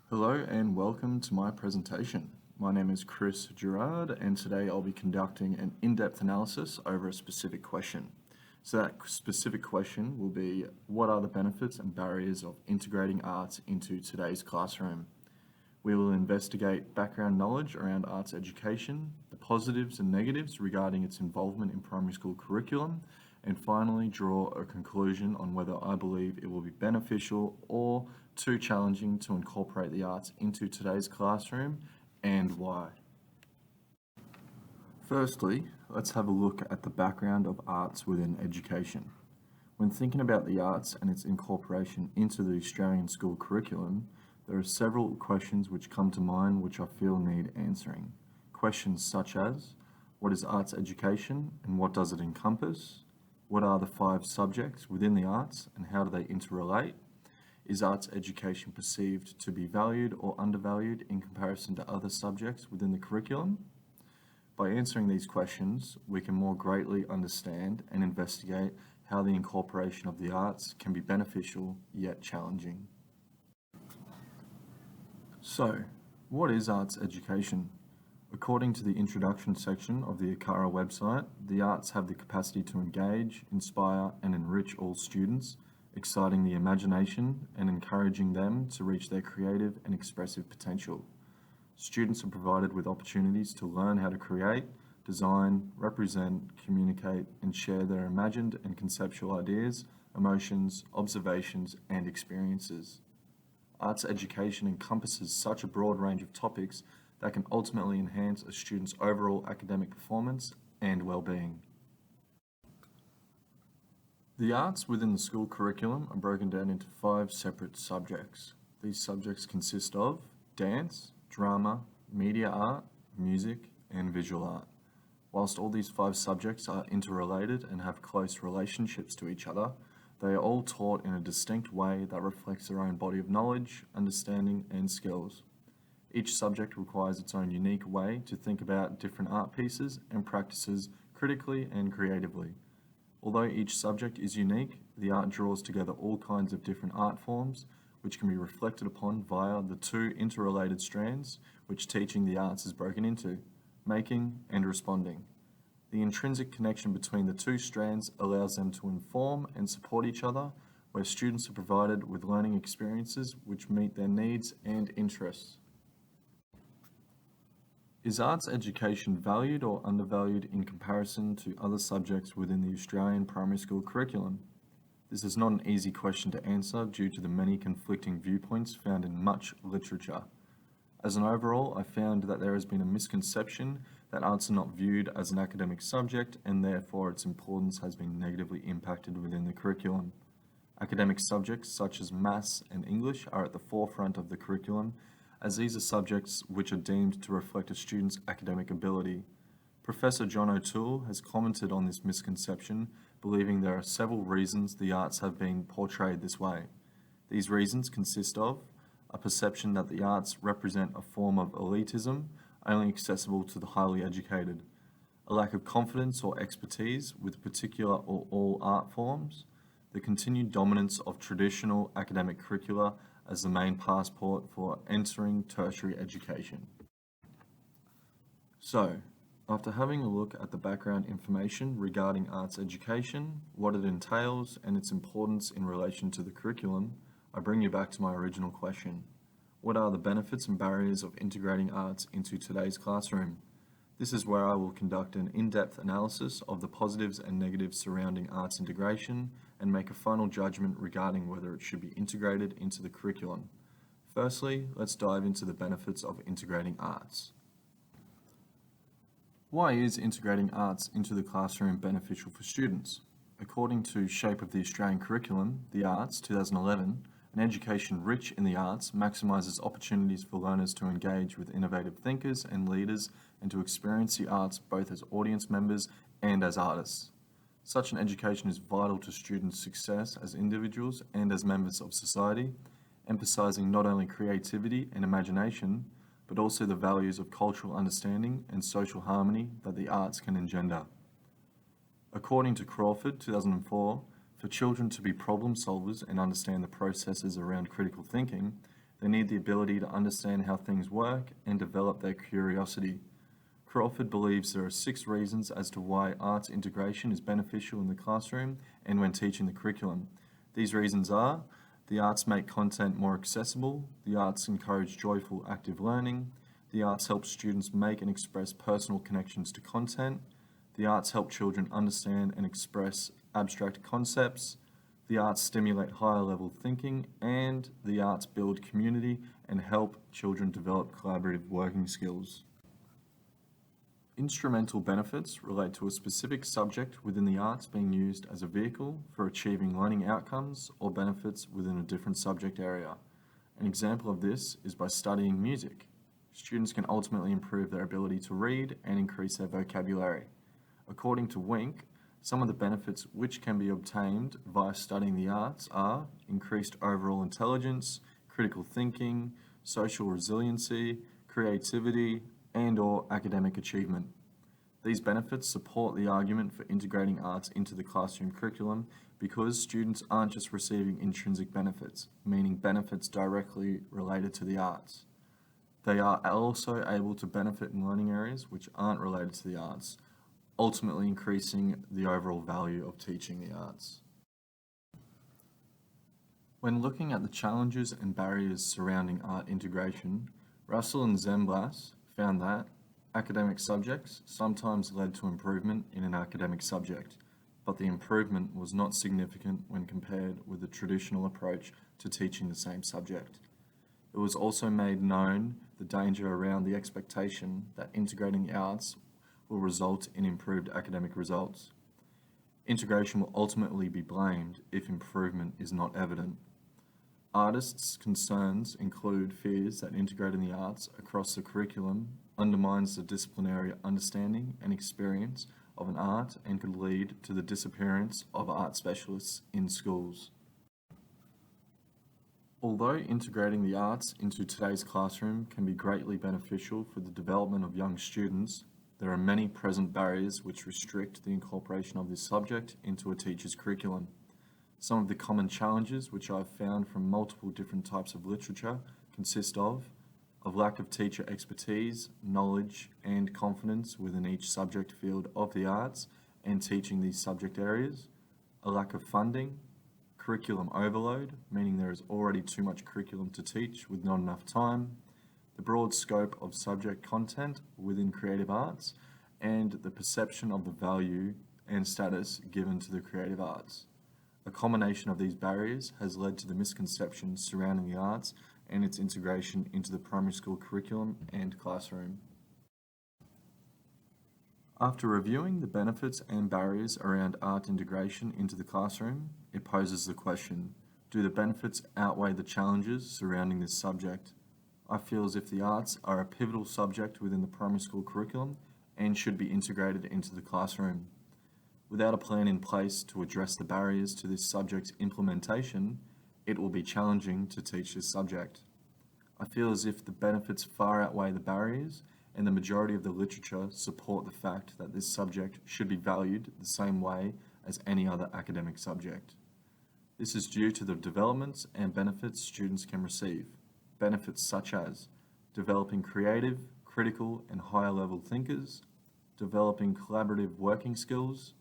Hello and welcome to my presentation. My name is Chris Gerrard and today I'll be conducting an in-depth analysis over a specific question. So that specific question will be, what are the benefits and barriers of integrating arts into today's classroom? We will investigate background knowledge around arts education, the positives and negatives regarding its involvement in primary school curriculum, and finally draw a conclusion on whether I believe it will be beneficial or too challenging to incorporate the arts into today's classroom and why. Firstly, let's have a look at the background of arts within education. When thinking about the arts and its incorporation into the Australian school curriculum, there are several questions which come to mind which I feel need answering. Questions such as, what is arts education and what does it encompass? What are the 5 subjects within the arts and how do they interrelate? Is arts education perceived to be valued or undervalued in comparison to other subjects within the curriculum? By answering these questions, we can more greatly understand and investigate how the incorporation of the arts can be beneficial yet challenging. So, what is arts education? According to the introduction section of the ACARA website, the arts have the capacity to engage, inspire, and enrich all students, exciting the imagination and encouraging them to reach their creative and expressive potential. Students are provided with opportunities to learn how to create, design, represent, communicate, and share their imagined and conceptual ideas, emotions, observations, and experiences. Arts education encompasses such a broad range of topics that can ultimately enhance a student's overall academic performance and well-being. The arts within the school curriculum are broken down into 5 separate subjects. These subjects consist of dance, drama, media art, music, and visual art. Whilst all these 5 subjects are interrelated and have close relationships to each other, they are all taught in a distinct way that reflects their own body of knowledge, understanding, and skills. Each subject requires its own unique way to think about different art pieces and practices critically and creatively. Although each subject is unique, the art draws together all kinds of different art forms, which can be reflected upon via the 2 interrelated strands which teaching the arts is broken into, making and responding. The intrinsic connection between the 2 strands allows them to inform and support each other, where students are provided with learning experiences which meet their needs and interests. Is arts education valued or undervalued in comparison to other subjects within the Australian primary school curriculum? This is not an easy question to answer due to the many conflicting viewpoints found in much literature. As an overall, I found that there has been a misconception that arts are not viewed as an academic subject and therefore its importance has been negatively impacted within the curriculum. Academic subjects such as maths and English are at the forefront of the curriculum, as these are subjects which are deemed to reflect a student's academic ability. Professor John O'Toole has commented on this misconception, believing there are several reasons the arts have been portrayed this way. These reasons consist of a perception that the arts represent a form of elitism only accessible to the highly educated, a lack of confidence or expertise with particular or all art forms, the continued dominance of traditional academic curricula as the main passport for entering tertiary education. So, after having a look at the background information regarding arts education, what it entails, and its importance in relation to the curriculum, I bring you back to my original question. What are the benefits and barriers of integrating arts into today's classroom? This is where I will conduct an in-depth analysis of the positives and negatives surrounding arts integration and make a final judgment regarding whether it should be integrated into the curriculum. Firstly, let's dive into the benefits of integrating arts. Why is integrating arts into the classroom beneficial for students? According to Shape of the Australian Curriculum, The Arts, 2011, an education rich in the arts maximises opportunities for learners to engage with innovative thinkers and leaders and to experience the arts both as audience members and as artists. Such an education is vital to students' success as individuals and as members of society, emphasising not only creativity and imagination, but also the values of cultural understanding and social harmony that the arts can engender. According to Crawford, 2004, for children to be problem solvers and understand the processes around critical thinking, They need the ability to understand how things work and develop their curiosity. Crawford believes there are 6 reasons as to why arts integration is beneficial in the classroom and when teaching the curriculum. These reasons are: the arts make content more accessible, the arts encourage joyful active learning, the arts help students make and express personal connections to content, the arts help children understand and express abstract concepts, the arts stimulate higher level thinking, and the arts build community and help children develop collaborative working skills. Instrumental benefits relate to a specific subject within the arts being used as a vehicle for achieving learning outcomes or benefits within a different subject area. An example of this is by studying music. Students can ultimately improve their ability to read and increase their vocabulary. According to Wink, some of the benefits which can be obtained via studying the arts are increased overall intelligence, critical thinking, social resiliency, creativity, and/or academic achievement. These benefits support the argument for integrating arts into the classroom curriculum because students aren't just receiving intrinsic benefits, meaning benefits directly related to the arts. They are also able to benefit in learning areas which aren't related to the arts, ultimately increasing the overall value of teaching the arts. When looking at the challenges and barriers surrounding art integration, Russell and Zemblas found that academic subjects sometimes led to improvement in an academic subject, but the improvement was not significant when compared with the traditional approach to teaching the same subject. It was also made known the danger around the expectation that integrating the arts will result in improved academic results. Integration will ultimately be blamed if improvement is not evident. Artists' concerns include fears that integrating the arts across the curriculum undermines the disciplinary understanding and experience of an art and could lead to the disappearance of art specialists in schools. Although integrating the arts into today's classroom can be greatly beneficial for the development of young students, there are many present barriers which restrict the incorporation of this subject into a teacher's curriculum. Some of the common challenges which I've found from multiple different types of literature consist of lack of teacher expertise, knowledge, and confidence within each subject field of the arts and teaching these subject areas, a lack of funding, curriculum overload, meaning there is already too much curriculum to teach with not enough time, the broad scope of subject content within creative arts, and the perception of the value and status given to the creative arts. A combination of these barriers has led to the misconceptions surrounding the arts and its integration into the primary school curriculum and classroom. After reviewing the benefits and barriers around art integration into the classroom, it poses the question, do the benefits outweigh the challenges surrounding this subject? I feel as if the arts are a pivotal subject within the primary school curriculum and should be integrated into the classroom. Without a plan in place to address the barriers to this subject's implementation, it will be challenging to teach this subject. I feel as if the benefits far outweigh the barriers, and the majority of the literature support the fact that this subject should be valued the same way as any other academic subject. This is due to the developments and benefits students can receive. Benefits such as developing creative, critical, and higher level thinkers, developing collaborative working skills,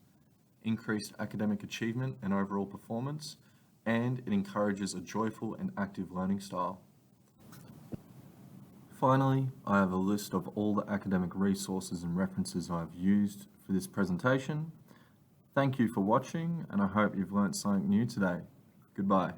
increased academic achievement and overall performance, and it encourages a joyful and active learning style. Finally, I have a list of all the academic resources and references I've used for this presentation. Thank you for watching, and I hope you've learnt something new today. Goodbye.